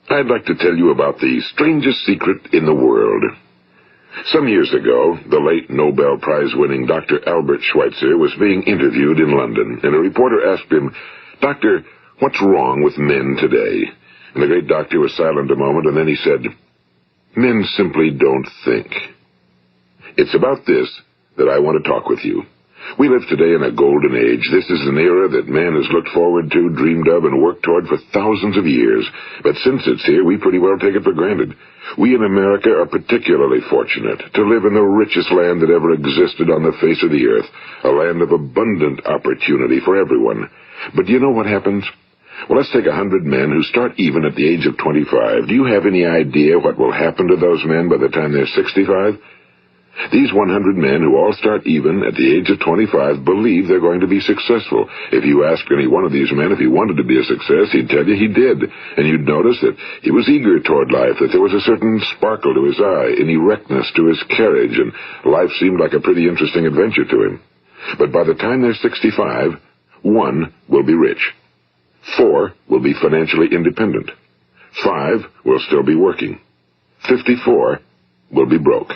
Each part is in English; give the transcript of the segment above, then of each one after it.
I'd like to tell you about the strangest secret in the world. Some years ago, the late Nobel Prize-winning Dr. Albert Schweitzer was being interviewed in London, and a reporter asked him, "Doctor, what's wrong with men today?" And the great doctor was silent a moment, and then he said, "Men simply don't think." It's about this that I want to talk with you. We live today in a golden age. This is an era that man has looked forward to, dreamed of, and worked toward for thousands of years. But since it's here, we pretty well take it for granted. We in America are particularly fortunate to live in the richest land that ever existed on the face of the earth, a land of abundant opportunity for everyone. But do you know what happens? Well, let's take 100 men who start even at the age of 25. Do you have any idea what will happen to those men by the time they're 65? These 100 men who all start even at the age of 25 believe they're going to be successful. If you asked any one of these men if he wanted to be a success, he'd tell you he did. And you'd notice that he was eager toward life, that there was a certain sparkle to his eye, an erectness to his carriage, and life seemed like a pretty interesting adventure to him. But by the time they're 65, 1 will be rich. 4 will be financially independent. 5 will still be working. 54 will be broke.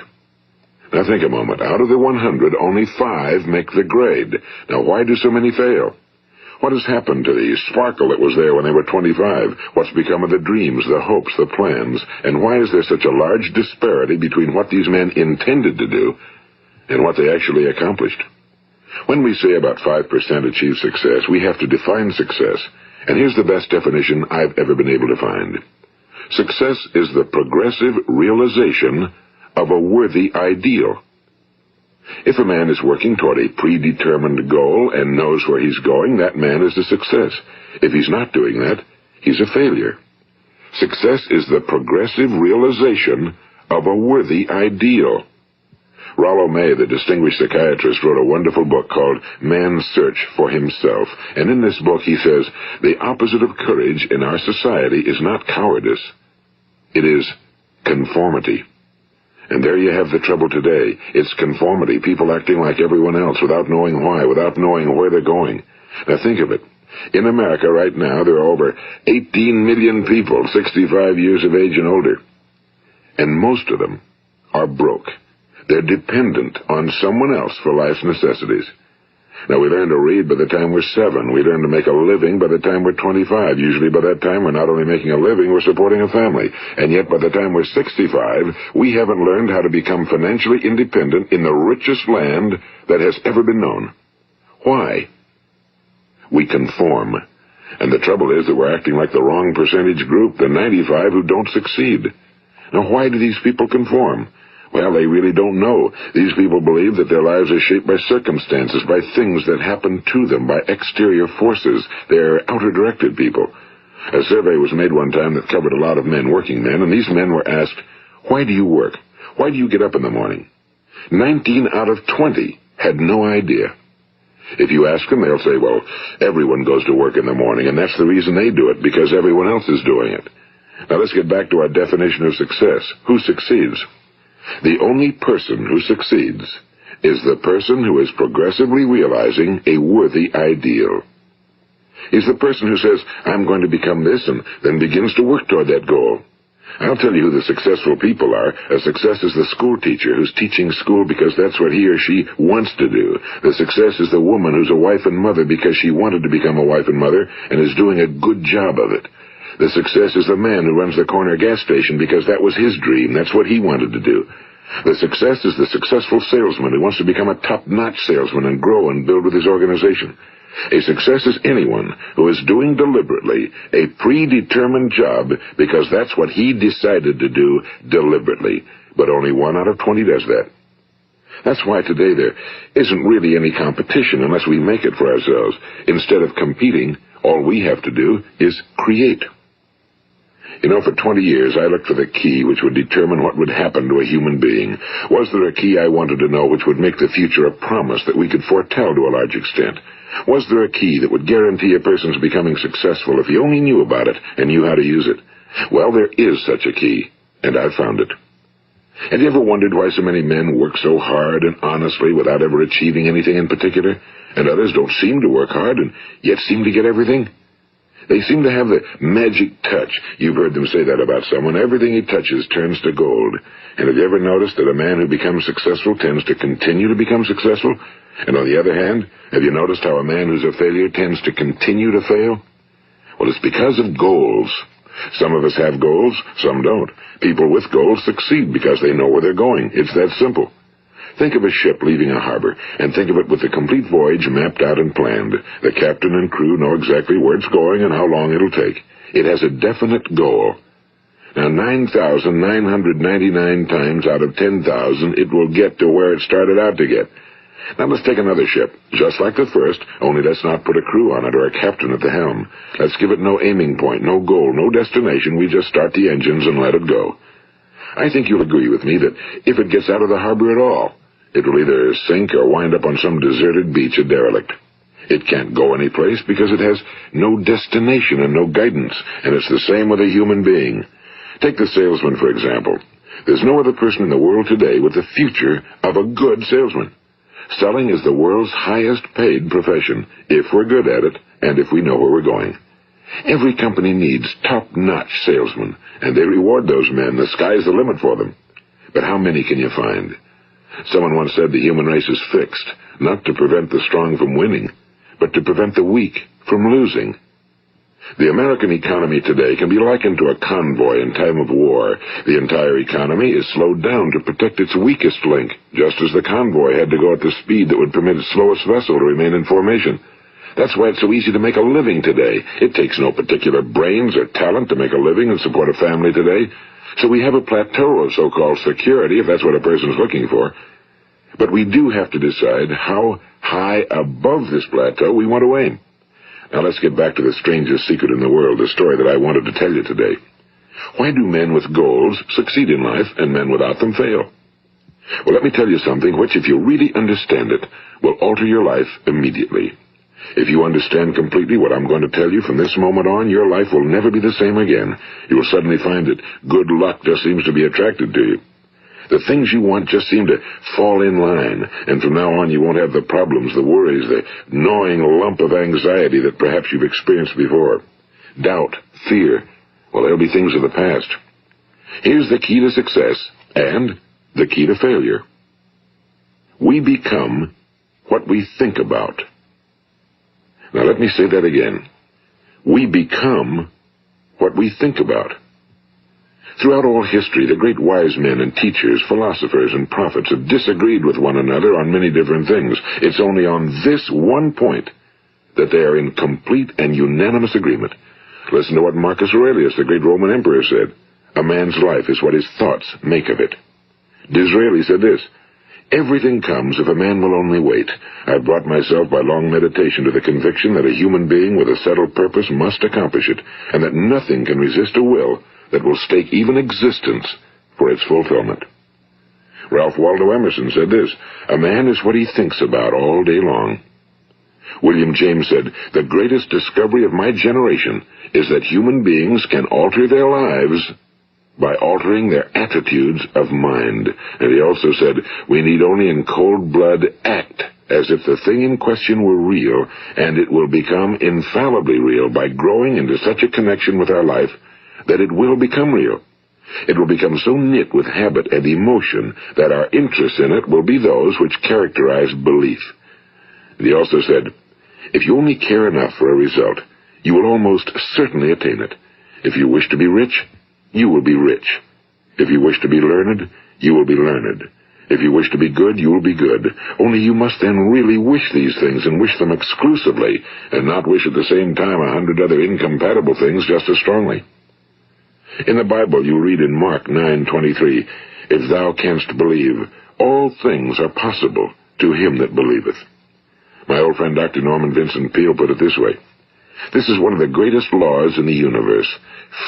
Now think a moment. Out of the 100, only 5 make the grade. Now why do so many fail? What has happened to the sparkle that was there when they were 25? What's become of the dreams, the hopes, the plans? And why is there such a large disparity between what these men intended to do and what they actually accomplished? When we say about 5% achieve success, we have to define success. And here's the best definition I've ever been able to find. Success is the progressive realization of a worthy ideal. If a man is working toward a predetermined goal and knows where he's going, that man is a success. If he's not doing that, he's a failure. Success is the progressive realization of a worthy ideal. Rollo May, the distinguished psychiatrist, wrote a wonderful book called Man's Search for Himself. And in this book he says, the opposite of courage in our society is not cowardice. It is conformity. And there you have the trouble today. It's conformity, people acting like everyone else without knowing why, without knowing where they're going. Now think of it. In America right now, there are over 18 million people 65 years of age and older. And most of them are broke. They're dependent on someone else for life's necessities. Now, we learn to read by the time we're 7. We learn to make a living by the time we're 25. Usually by that time, we're not only making a living, we're supporting a family. And yet by the time we're 65, we haven't learned how to become financially independent in the richest land that has ever been known. Why? We conform. And the trouble is that we're acting like the wrong percentage group, the 95 who don't succeed. Now, why do these people conform? Well, they really don't know. These people believe that their lives are shaped by circumstances, by things that happen to them, by exterior forces. They're outer-directed people. A survey was made one time that covered a lot of men, working men, and these men were asked, "Why do you work? Why do you get up in the morning?" 19 out of 20 had no idea. If you ask them, they'll say, well, everyone goes to work in the morning, and that's the reason they do it, because everyone else is doing it. Now let's get back to our definition of success. Who succeeds? The only person who succeeds is the person who is progressively realizing a worthy ideal. He's the person who says, I'm going to become this, and then begins to work toward that goal. I'll tell you who the successful people are. A success is the school teacher who's teaching school because that's what he or she wants to do. The success is the woman who's a wife and mother because she wanted to become a wife and mother and is doing a good job of it. The success is the man who runs the corner gas station because that was his dream. That's what he wanted to do. The success is the successful salesman who wants to become a top-notch salesman and grow and build with his organization. A success is anyone who is doing deliberately a predetermined job because that's what he decided to do deliberately. But only 1 out of 20 does that. That's why today there isn't really any competition unless we make it for ourselves. Instead of competing, all we have to do is create. You know, for 20 years, I looked for the key which would determine what would happen to a human being. Was there a key I wanted to know which would make the future a promise that we could foretell to a large extent? Was there a key that would guarantee a person's becoming successful if he only knew about it and knew how to use it? Well, there is such a key, and I've found it. Have you ever wondered why so many men work so hard and honestly without ever achieving anything in particular, and others don't seem to work hard and yet seem to get everything? They seem to have the magic touch. You've heard them say that about someone. Everything he touches turns to gold. And have you ever noticed that a man who becomes successful tends to continue to become successful? And on the other hand, have you noticed how a man who's a failure tends to continue to fail? Well, it's because of goals. Some of us have goals, some don't. People with goals succeed because they know where they're going. It's that simple. Think of a ship leaving a harbor, and think of it with the complete voyage mapped out and planned. The captain and crew know exactly where it's going and how long it'll take. It has a definite goal. Now, 9,999 times out of 10,000, it will get to where it started out to get. Now let's take another ship, just like the first, only let's not put a crew on it or a captain at the helm. Let's give it no aiming point, no goal, no destination. We just start the engines and let it go. I think you'll agree with me that if it gets out of the harbor at all, it will either sink or wind up on some deserted beach, a derelict. It can't go anyplace because it has no destination and no guidance, and it's the same with a human being. Take the salesman, for example. There's no other person in the world today with the future of a good salesman. Selling is the world's highest paid profession, if we're good at it, and if we know where we're going. Every company needs top-notch salesmen, and they reward those men. The sky's the limit for them. But how many can you find? Someone once said the human race is fixed, not to prevent the strong from winning, but to prevent the weak from losing. The American economy today can be likened to a convoy in time of war. The entire economy is slowed down to protect its weakest link, just as the convoy had to go at the speed that would permit its slowest vessel to remain in formation. That's why it's so easy to make a living today. It takes no particular brains or talent to make a living and support a family today. So we have a plateau of so-called security, if that's what a person's looking for. But we do have to decide how high above this plateau we want to aim. Now let's get back to the strangest secret in the world, the story that I wanted to tell you today. Why do men with goals succeed in life and men without them fail? Well, let me tell you something which, if you really understand it, will alter your life immediately. If you understand completely what I'm going to tell you from this moment on, your life will never be the same again. You will suddenly find that good luck just seems to be attracted to you. The things you want just seem to fall in line, and from now on you won't have the problems, the worries, the gnawing lump of anxiety that perhaps you've experienced before. Doubt, fear, well, they'll be things of the past. Here's the key to success and the key to failure. We become what we think about. Now let me say that again. We become what we think about. Throughout all history, the great wise men and teachers, philosophers and prophets have disagreed with one another on many different things. It's only on this one point that they are in complete and unanimous agreement. Listen to what Marcus Aurelius, the great Roman emperor, said. A man's life is what his thoughts make of it. Disraeli said this, everything comes if a man will only wait. I've brought myself by long meditation to the conviction that a human being with a settled purpose must accomplish it, and that nothing can resist a will that will stake even existence for its fulfillment. Ralph Waldo Emerson said this, a man is what he thinks about all day long. William James said, the greatest discovery of my generation is that human beings can alter their lives by altering their attitudes of mind. And he also said, we need only in cold blood act as if the thing in question were real, and it will become infallibly real by growing into such a connection with our life that it will become real. It will become so knit with habit and emotion that our interest in it will be those which characterize belief. And he also said, if you only care enough for a result, you will almost certainly attain it. If you wish to be rich, you will be rich. If you wish to be learned, you will be learned. If you wish to be good, you will be good. Only you must then really wish these things and wish them exclusively, and not wish at the same time 100 other incompatible things just as strongly. In the Bible, you read in Mark 9:23, if thou canst believe, all things are possible to him that believeth. My old friend Dr. Norman Vincent Peale put it this way, this is one of the greatest laws in the universe.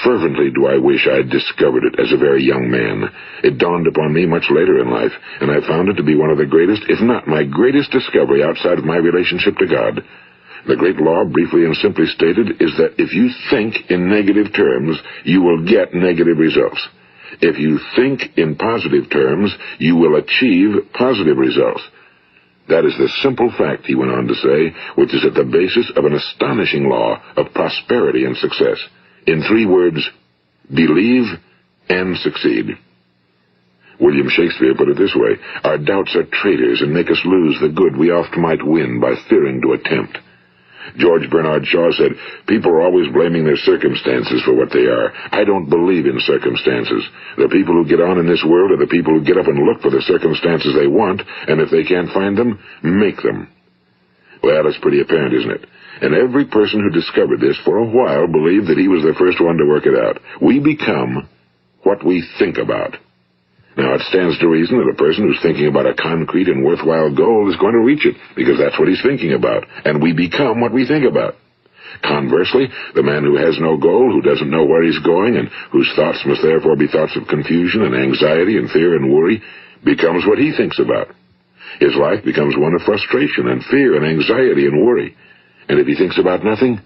Fervently do I wish I had discovered it as a very young man. It dawned upon me much later in life, and I found it to be one of the greatest, if not my greatest discovery outside of my relationship to God. The great law, briefly and simply stated, is that if you think in negative terms, you will get negative results. If you think in positive terms, you will achieve positive results. That is the simple fact, he went on to say, which is at the basis of an astonishing law of prosperity and success. In 3 words, believe and succeed. William Shakespeare put it this way: our doubts are traitors and make us lose the good we oft might win by fearing to attempt. George Bernard Shaw said, people are always blaming their circumstances for what they are. I don't believe in circumstances. The people who get on in this world are the people who get up and look for the circumstances they want, and if they can't find them, make them. Well, it's pretty apparent, isn't it? And every person who discovered this for a while believed that he was the first one to work it out. We become what we think about. Now, it stands to reason that a person who's thinking about a concrete and worthwhile goal is going to reach it, because that's what he's thinking about, and we become what we think about. Conversely, the man who has no goal, who doesn't know where he's going, and whose thoughts must therefore be thoughts of confusion and anxiety and fear and worry, becomes what he thinks about. His life becomes one of frustration and fear and anxiety and worry. And if he thinks about nothing,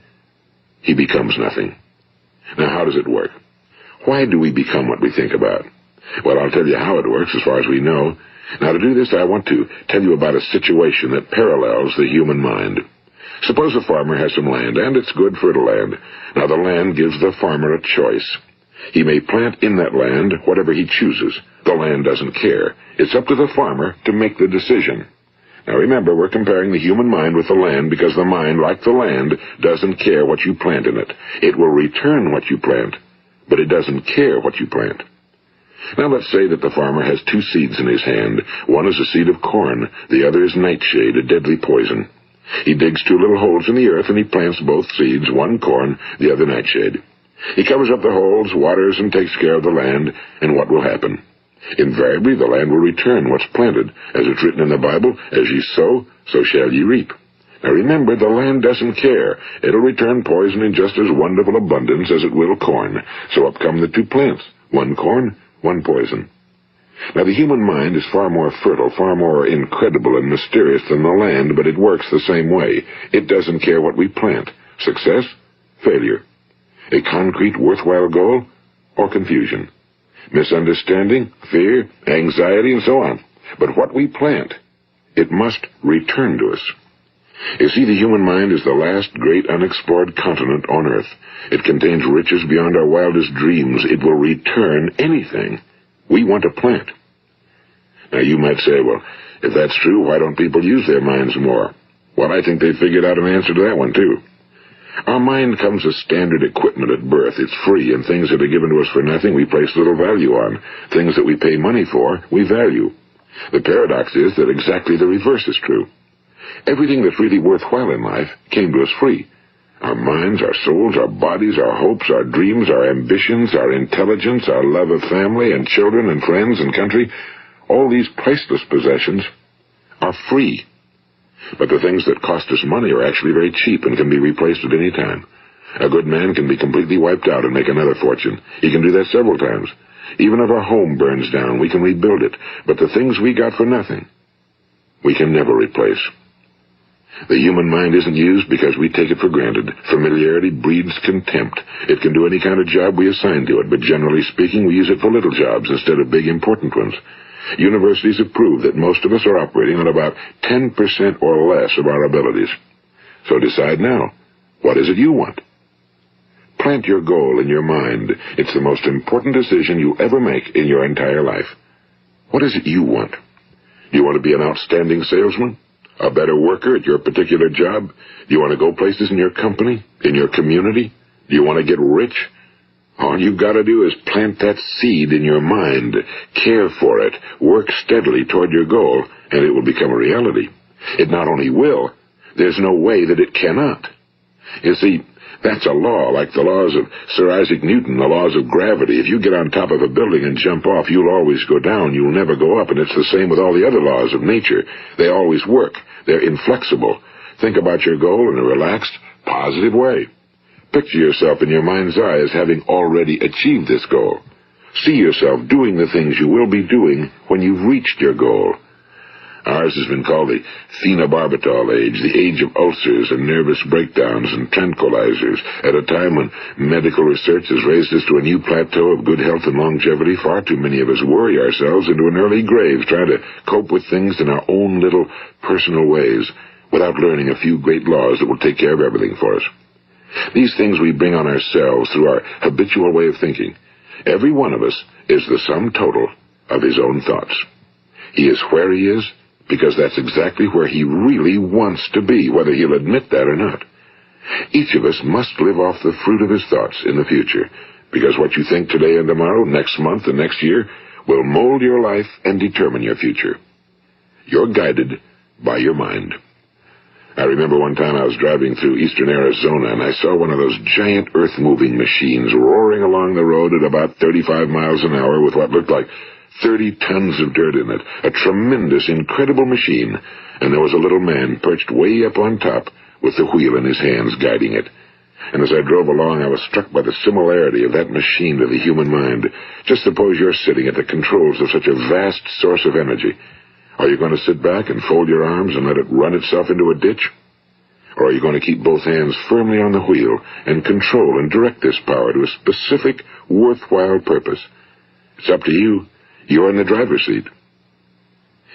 he becomes nothing. Now, how does it work? Why do we become what we think about? Well, I'll tell you how it works as far as we know. Now, to do this, I want to tell you about a situation that parallels the human mind. Suppose a farmer has some land, and it's good fertile land. Now, the land gives the farmer a choice. He may plant in that land whatever he chooses. The land doesn't care. It's up to the farmer to make the decision. Now, remember, we're comparing the human mind with the land because the mind, like the land, doesn't care what you plant in it. It will return what you plant, but it doesn't care what you plant. Now, let's say that the farmer has 2 seeds in his hand. One is a seed of corn. The other is nightshade, a deadly poison. He digs 2 little holes in the earth, and he plants both seeds, one corn, the other nightshade. He covers up the holes, waters, and takes care of the land, and what will happen? Invariably, the land will return what's planted. As it's written in the Bible, as ye sow, so shall ye reap. Now remember, the land doesn't care. It'll return poison in just as wonderful abundance as it will corn. So up come the 2 plants, one corn, one poison. Now, the human mind is far more fertile, far more incredible and mysterious than the land, but it works the same way. It doesn't care what we plant. Success, failure. A concrete, worthwhile goal, or confusion. Misunderstanding, fear, anxiety, and so on. But what we plant, it must return to us. You see, the human mind is the last great unexplored continent on Earth. It contains riches beyond our wildest dreams. It will return anything we want to plant. Now, you might say, well, if that's true, why don't people use their minds more? Well, I think they figured out an answer to that one, too. Our mind comes as standard equipment at birth. It's free, and things that are given to us for nothing we place little value on. Things that we pay money for, we value. The paradox is that exactly the reverse is true. Everything that's really worthwhile in life came to us free. Our minds, our souls, our bodies, our hopes, our dreams, our ambitions, our intelligence, our love of family and children and friends and country, all these priceless possessions are free. But the things that cost us money are actually very cheap and can be replaced at any time. A good man can be completely wiped out and make another fortune. He can do that several times. Even if our home burns down, we can rebuild it. But the things we got for nothing, we can never replace. The human mind isn't used because we take it for granted. Familiarity breeds contempt. It can do any kind of job we assign to it, but generally speaking, we use it for little jobs instead of big, important ones. Universities have proved that most of us are operating on about 10% or less of our abilities. So decide now, what is it you want? Plant your goal in your mind. It's the most important decision you'll ever make in your entire life. What is it you want? Do you want to be an outstanding salesman? A better worker at your particular job? Do you want to go places in your company, in your community? Do you want to get rich? All you've got to do is plant that seed in your mind, care for it, work steadily toward your goal, and it will become a reality. It not only will, there's no way that it cannot. You see, that's a law, like the laws of Sir Isaac Newton, the laws of gravity. If you get on top of a building and jump off, you'll always go down. You'll never go up, and it's the same with all the other laws of nature. They always work. They're inflexible. Think about your goal in a relaxed, positive way. Picture yourself in your mind's eye as having already achieved this goal. See yourself doing the things you will be doing when you've reached your goal. Ours has been called the phenobarbital age, the age of ulcers and nervous breakdowns and tranquilizers. At a time when medical research has raised us to a new plateau of good health and longevity, far too many of us worry ourselves into an early grave trying to cope with things in our own little personal ways without learning a few great laws that will take care of everything for us. These things we bring on ourselves through our habitual way of thinking. Every one of us is the sum total of his own thoughts. He is where he is because that's exactly where he really wants to be, whether he'll admit that or not. Each of us must live off the fruit of his thoughts in the future, because what you think today and tomorrow, next month and next year, will mold your life and determine your future. You're guided by your mind. I remember one time I was driving through eastern Arizona, and I saw one of those giant earth-moving machines roaring along the road at about 35 miles an hour with what looked like 30 tons of dirt in it, a tremendous, incredible machine, and there was a little man perched way up on top with the wheel in his hands guiding it. And as I drove along, I was struck by the similarity of that machine to the human mind. Just suppose you're sitting at the controls of such a vast source of energy. Are you going to sit back and fold your arms and let it run itself into a ditch? Or are you going to keep both hands firmly on the wheel and control and direct this power to a specific, worthwhile purpose? It's up to you. You're in the driver's seat.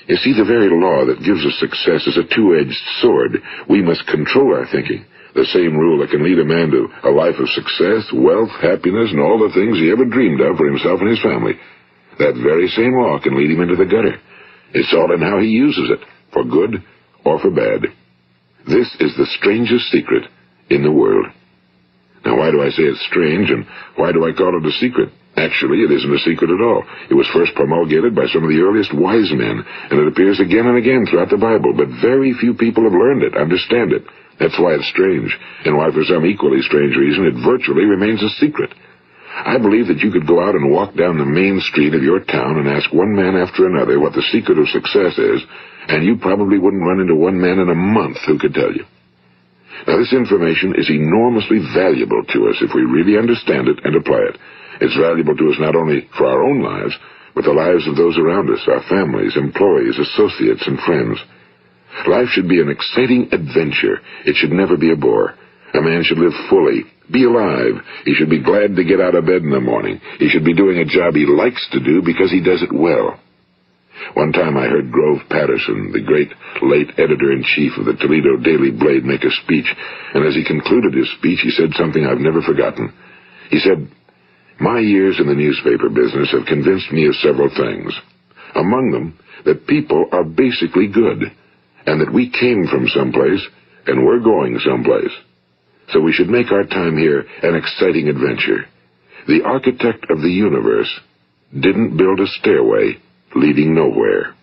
You see, the very law that gives us success is a two-edged sword. We must control our thinking. The same rule that can lead a man to a life of success, wealth, happiness, and all the things he ever dreamed of for himself and his family. That very same law can lead him into the gutter. It's all in how he uses it, for good or for bad. This is the strangest secret in the world. Now, why do I say it's strange, and why do I call it a secret? Actually, it isn't a secret at all. It was first promulgated by some of the earliest wise men, and it appears again and again throughout the Bible, but very few people have learned it, understand it. That's why it's strange, and why for some equally strange reason it virtually remains a secret. I believe that you could go out and walk down the main street of your town and ask one man after another what the secret of success is, and you probably wouldn't run into one man in a month who could tell you. Now, this information is enormously valuable to us if we really understand it and apply it. It's valuable to us not only for our own lives, but the lives of those around us, our families, employees, associates, and friends. Life should be an exciting adventure. It should never be a bore. A man should live fully, be alive. He should be glad to get out of bed in the morning. He should be doing a job he likes to do because he does it well. One time I heard Grove Patterson, the great late editor-in-chief of the Toledo Daily Blade, make a speech, and as he concluded his speech, he said something I've never forgotten. He said, "My years in the newspaper business have convinced me of several things. Among them, that people are basically good, and that we came from someplace, and we're going someplace. So we should make our time here an exciting adventure. The architect of the universe didn't build a stairway leading nowhere."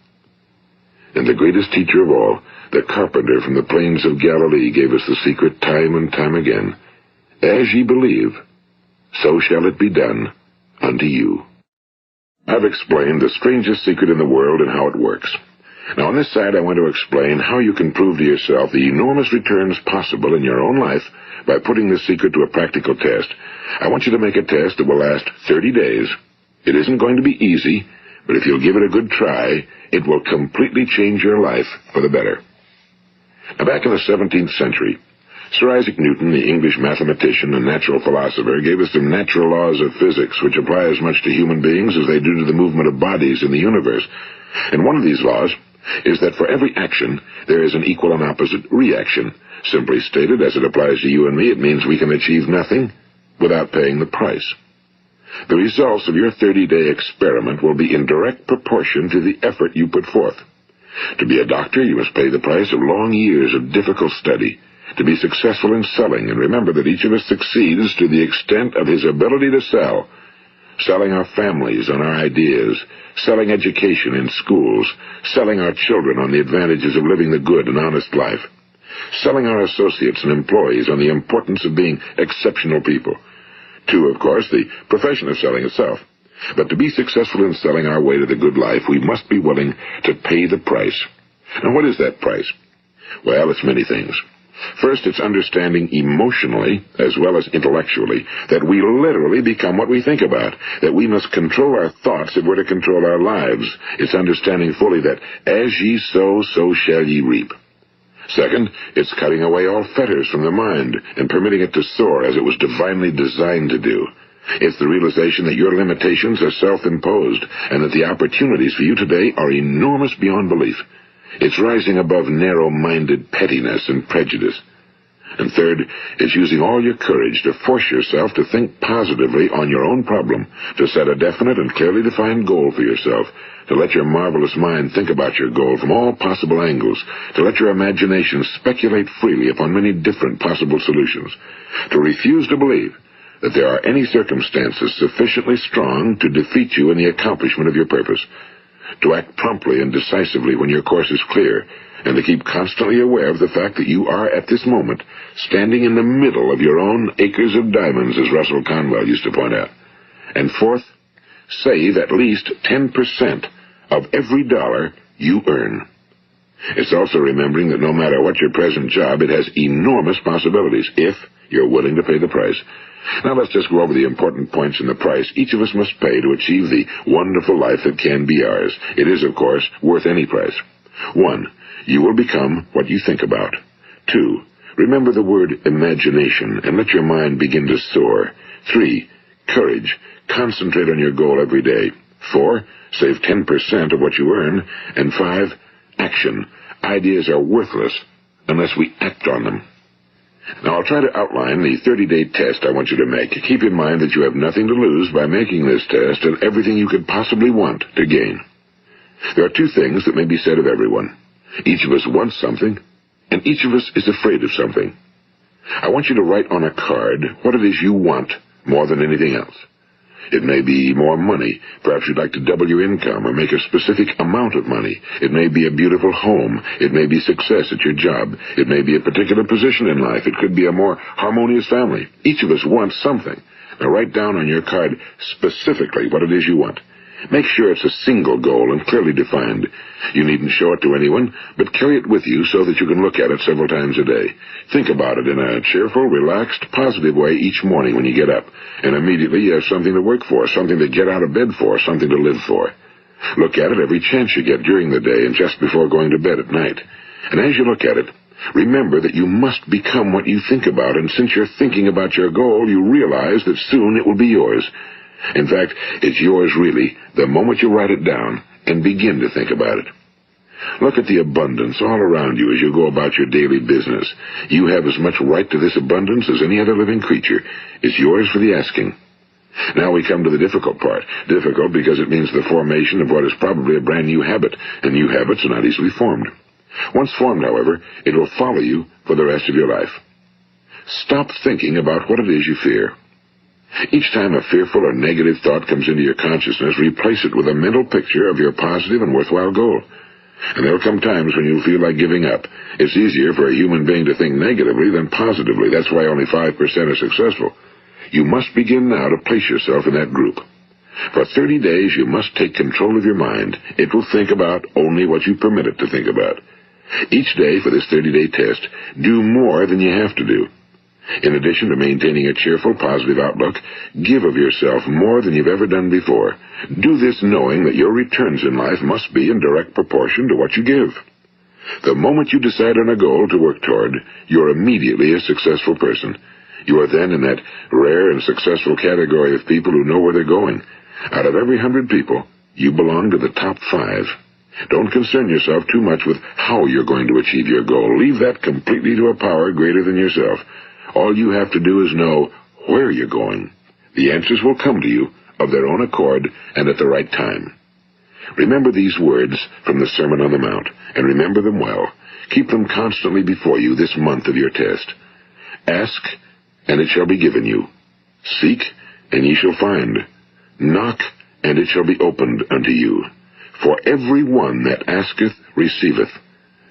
And the greatest teacher of all, the carpenter from the plains of Galilee, gave us the secret time and time again. As ye believe, so shall it be done unto you. I've explained the strangest secret in the world and how it works. Now, on this side, I want to explain how you can prove to yourself the enormous returns possible in your own life by putting this secret to a practical test. I want you to make a test that will last 30 days. It isn't going to be easy, but if you'll give it a good try, it will completely change your life for the better. Now, back in the 17th century, Sir Isaac Newton, the English mathematician and natural philosopher, gave us some natural laws of physics which apply as much to human beings as they do to the movement of bodies in the universe. And one of these laws is that for every action, there is an equal and opposite reaction. Simply stated, as it applies to you and me, it means we can achieve nothing without paying the price. The results of your 30-day experiment will be in direct proportion to the effort you put forth. To be a doctor, you must pay the price of long years of difficult study. To be successful in selling, and remember that each of us succeeds to the extent of his ability to sell. Selling our families on our ideas, selling education in schools, selling our children on the advantages of living the good and honest life, selling our associates and employees on the importance of being exceptional people. To, of course, the profession of selling itself. But to be successful in selling our way to the good life, we must be willing to pay the price. And what is that price? Well, it's many things. First, it's understanding emotionally, as well as intellectually, that we literally become what we think about, that we must control our thoughts if we're to control our lives. It's understanding fully that as ye sow, so shall ye reap. Second, it's cutting away all fetters from the mind and permitting it to soar as it was divinely designed to do. It's the realization that your limitations are self-imposed and that the opportunities for you today are enormous beyond belief. It's rising above narrow-minded pettiness and prejudice. And third, it's using all your courage to force yourself to think positively on your own problem, to set a definite and clearly defined goal for yourself, to let your marvelous mind think about your goal from all possible angles, to let your imagination speculate freely upon many different possible solutions, to refuse to believe that there are any circumstances sufficiently strong to defeat you in the accomplishment of your purpose, to act promptly and decisively when your course is clear, and to keep constantly aware of the fact that you are, at this moment, standing in the middle of your own acres of diamonds, as Russell Conwell used to point out. And fourth, save at least 10% of every dollar you earn. It's also remembering that no matter what your present job, it has enormous possibilities, if you're willing to pay the price. Now let's just go over the important points in the price each of us must pay to achieve the wonderful life that can be ours. It is, of course, worth any price. 1. You will become what you think about. 2. Remember the word imagination and let your mind begin to soar. 3. Courage. Concentrate on your goal every day. 4. Save 10% of what you earn. And 5. Action. Ideas are worthless unless we act on them. Now, I'll try to outline the 30-day test I want you to make. Keep in mind that you have nothing to lose by making this test and everything you could possibly want to gain. There are two things that may be said of everyone. Each of us wants something, and each of us is afraid of something. I want you to write on a card what it is you want more than anything else. It may be more money. Perhaps you'd like to double your income or make a specific amount of money. It may be a beautiful home. It may be success at your job. It may be a particular position in life. It could be a more harmonious family. Each of us wants something. Now write down on your card specifically what it is you want. Make sure it's a single goal and clearly defined. You needn't show it to anyone, but carry it with you so that you can look at it several times a day. Think about it in a cheerful, relaxed, positive way each morning when you get up, and immediately you have something to work for, something to get out of bed for, something to live for. Look at it every chance you get during the day and just before going to bed at night. And as you look at it, remember that you must become what you think about, and since you're thinking about your goal, you realize that soon it will be yours. In fact, it's yours really the moment you write it down and begin to think about it. Look at the abundance all around you as you go about your daily business. You have as much right to this abundance as any other living creature. It's yours for the asking. Now we come to the difficult part. Difficult because it means the formation of what is probably a brand new habit, and new habits are not easily formed. Once formed, however, it will follow you for the rest of your life. Stop thinking about what it is you fear. Each time a fearful or negative thought comes into your consciousness, replace it with a mental picture of your positive and worthwhile goal. And there'll come times when you'll feel like giving up. It's easier for a human being to think negatively than positively. That's why only 5% are successful. You must begin now to place yourself in that group. For 30 days, you must take control of your mind. It will think about only what you permit it to think about. Each day for this 30-day test, do more than you have to do. In addition to maintaining a cheerful, positive outlook, give of yourself more than you've ever done before. Do this knowing that your returns in life must be in direct proportion to what you give. The moment you decide on a goal to work toward, you're immediately a successful person. You are then in that rare and successful category of people who know where they're going. Out of every 100 people, you belong to the top 5. Don't concern yourself too much with how you're going to achieve your goal. Leave that completely to a power greater than yourself. All you have to do is know where you're going. The answers will come to you of their own accord and at the right time. Remember these words from the Sermon on the Mount, and remember them well. Keep them constantly before you this month of your test. Ask, and it shall be given you. Seek, and ye shall find. Knock, and it shall be opened unto you. For every one that asketh receiveth,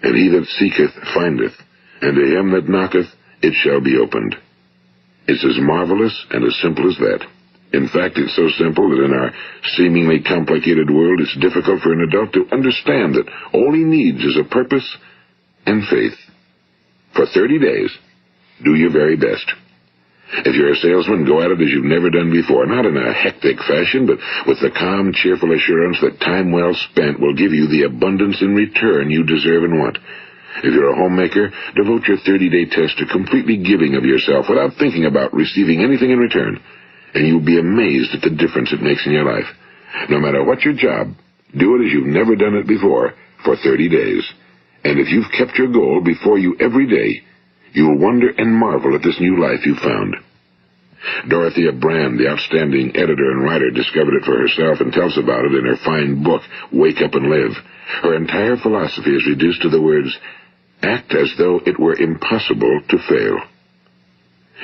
and he that seeketh findeth, and to him that knocketh it shall be opened. It's as marvelous and as simple as that. In fact, it's so simple that in our seemingly complicated world, it's difficult for an adult to understand that all he needs is a purpose and faith. For 30 days, do your very best. If you're a salesman, go at it as you've never done before, not in a hectic fashion, but with the calm, cheerful assurance that time well spent will give you the abundance in return you deserve and want. If you're a homemaker, devote your 30-day test to completely giving of yourself without thinking about receiving anything in return, and you'll be amazed at the difference it makes in your life. No matter what your job, do it as you've never done it before for 30 days. And if you've kept your goal before you every day, you'll wonder and marvel at this new life you've found. Dorothea Brand, the outstanding editor and writer, discovered it for herself and tells about it in her fine book, Wake Up and Live. Her entire philosophy is reduced to the words, act as though it were impossible to fail.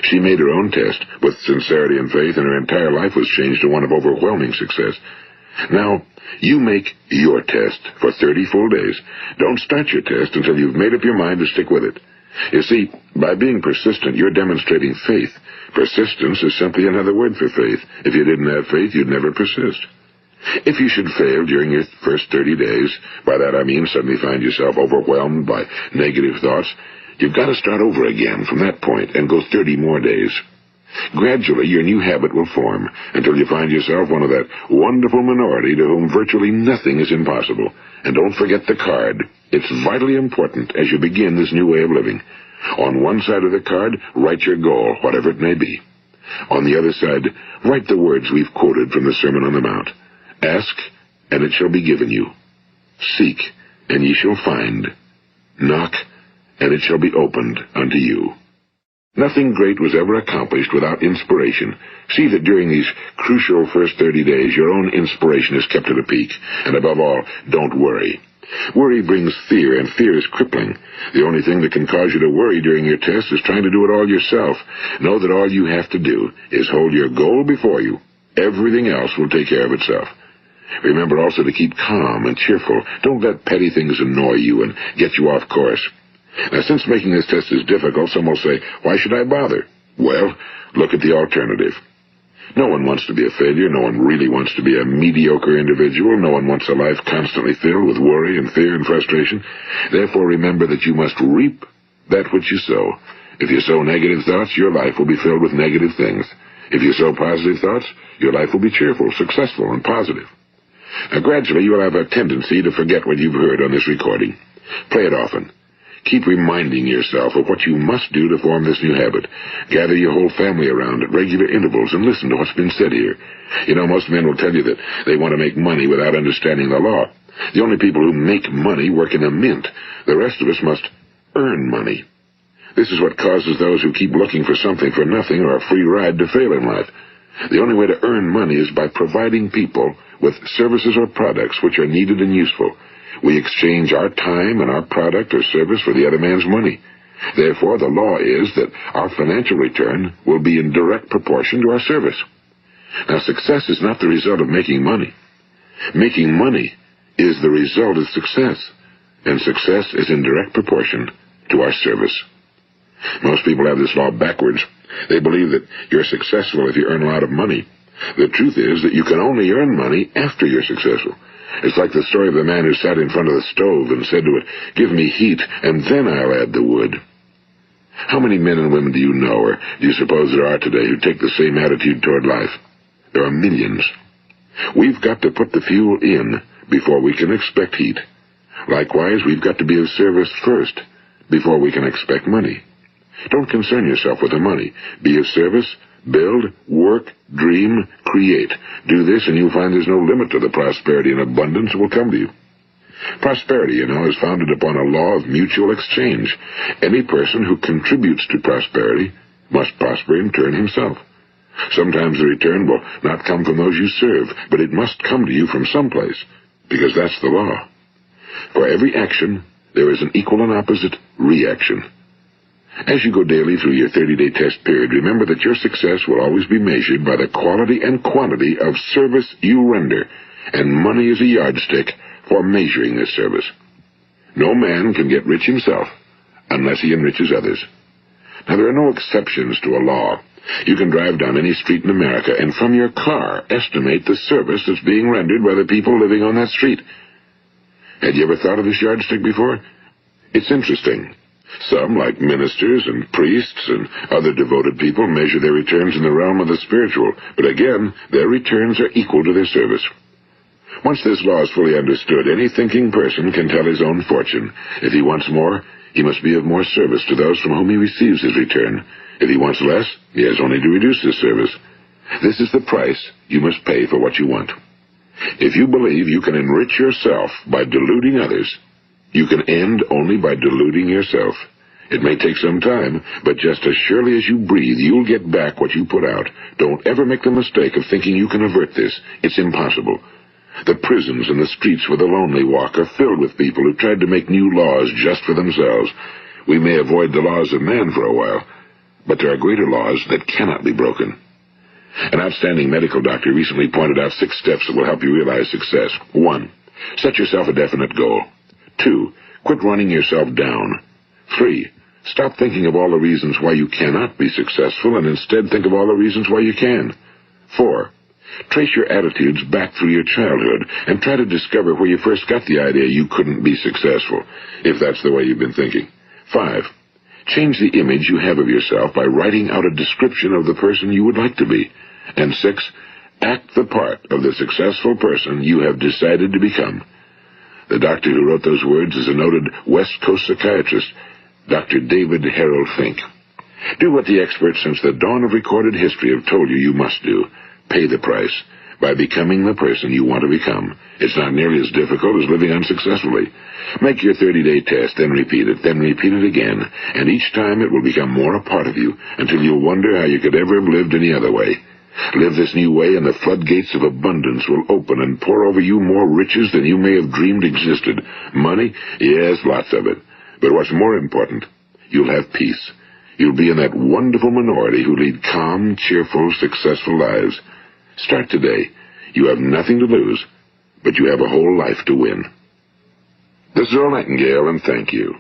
She made her own test with sincerity and faith, and her entire life was changed to one of overwhelming success. Now, you make your test for 30 full days. Don't start your test until you've made up your mind to stick with it. You see, by being persistent, you're demonstrating faith. Persistence is simply another word for faith. If you didn't have faith, you'd never persist. If you should fail during your first 30 days, by that I mean suddenly find yourself overwhelmed by negative thoughts, you've got to start over again from that point and go 30 more days. Gradually, your new habit will form until you find yourself one of that wonderful minority to whom virtually nothing is impossible. And don't forget the card. It's vitally important as you begin this new way of living. On one side of the card, write your goal, whatever it may be. On the other side, write the words we've quoted from the Sermon on the Mount. Ask, and it shall be given you. Seek, and ye shall find. Knock, and it shall be opened unto you. Nothing great was ever accomplished without inspiration. See that during these crucial first 30 days, your own inspiration is kept at a peak. And above all, don't worry. Worry brings fear, and fear is crippling. The only thing that can cause you to worry during your test is trying to do it all yourself. Know that all you have to do is hold your goal before you. Everything else will take care of itself. Remember also to keep calm and cheerful. Don't let petty things annoy you and get you off course. Now, since making this test is difficult, some will say, why should I bother? Well, look at the alternative. No one wants to be a failure. No one really wants to be a mediocre individual. No one wants a life constantly filled with worry and fear and frustration. Therefore, remember that you must reap that which you sow. If you sow negative thoughts, your life will be filled with negative things. If you sow positive thoughts, your life will be cheerful, successful, and positive. Now, gradually, you will have a tendency to forget what you've heard on this recording. Play it often. Keep reminding yourself of what you must do to form this new habit. Gather your whole family around at regular intervals and listen to what's been said here. You know, most men will tell you that they want to make money without understanding the law. The only people who make money work in a mint. The rest of us must earn money. This is what causes those who keep looking for something for nothing or a free ride to fail in life. The only way to earn money is by providing people with services or products which are needed and useful. We exchange our time and our product or service for the other man's money. Therefore, the law is that our financial return will be in direct proportion to our service. Now, success is not the result of making money. Making money is the result of success, and success is in direct proportion to our service. Most people have this law backwards. They believe that you're successful if you earn a lot of money. The truth is that you can only earn money after you're successful. It's like the story of the man who sat in front of the stove and said to it, "Give me heat, and then I'll add the wood." How many men and women do you know, or do you suppose there are today, who take the same attitude toward life? There are millions. We've got to put the fuel in before we can expect heat. Likewise, we've got to be of service first before we can expect money. Don't concern yourself with the money. Be of service, build, work, dream, create. Do this, and you'll find there's no limit to the prosperity and abundance that will come to you. Prosperity, you know, is founded upon a law of mutual exchange. Any person who contributes to prosperity must prosper in turn himself. Sometimes the return will not come from those you serve, but it must come to you from someplace, because that's the law. For every action, there is an equal and opposite reaction. As you go daily through your 30-day test period, remember that your success will always be measured by the quality and quantity of service you render, and money is a yardstick for measuring this service. No man can get rich himself unless he enriches others. Now, there are no exceptions to a law. You can drive down any street in America and from your car estimate the service that's being rendered by the people living on that street. Had you ever thought of this yardstick before? It's interesting. Some, like ministers and priests and other devoted people, measure their returns in the realm of the spiritual, but again, their returns are equal to their service. Once this law is fully understood, any thinking person can tell his own fortune. If he wants more, he must be of more service to those from whom he receives his return. If he wants less, he has only to reduce his service. This is the price you must pay for what you want. If you believe you can enrich yourself by deluding others, you can end only by deluding yourself. It may take some time, but just as surely as you breathe, you'll get back what you put out. Don't ever make the mistake of thinking you can avert this. It's impossible. The prisons and the streets where the lonely walk are filled with people who tried to make new laws just for themselves. We may avoid the laws of man for a while, but there are greater laws that cannot be broken. An outstanding medical doctor recently pointed out 6 steps that will help you realize success. 1. Set yourself a definite goal. 2. Quit running yourself down. 3. Stop thinking of all the reasons why you cannot be successful and instead think of all the reasons why you can. 4. Trace your attitudes back through your childhood and try to discover where you first got the idea you couldn't be successful, if that's the way you've been thinking. 5. Change the image you have of yourself by writing out a description of the person you would like to be. And 6. Act the part of the successful person you have decided to become. The doctor who wrote those words is a noted West Coast psychiatrist, Dr. David Harold Fink. Do what the experts since the dawn of recorded history have told you you must do. Pay the price by becoming the person you want to become. It's not nearly as difficult as living unsuccessfully. Make your 30-day test, then repeat it again, and each time it will become more a part of you until you'll wonder how you could ever have lived any other way. Live this new way and the floodgates of abundance will open and pour over you more riches than you may have dreamed existed. Money? Yes, lots of it. But what's more important, you'll have peace. You'll be in that wonderful minority who lead calm, cheerful, successful lives. Start today. You have nothing to lose, but you have a whole life to win. This is Earl Nightingale, and thank you.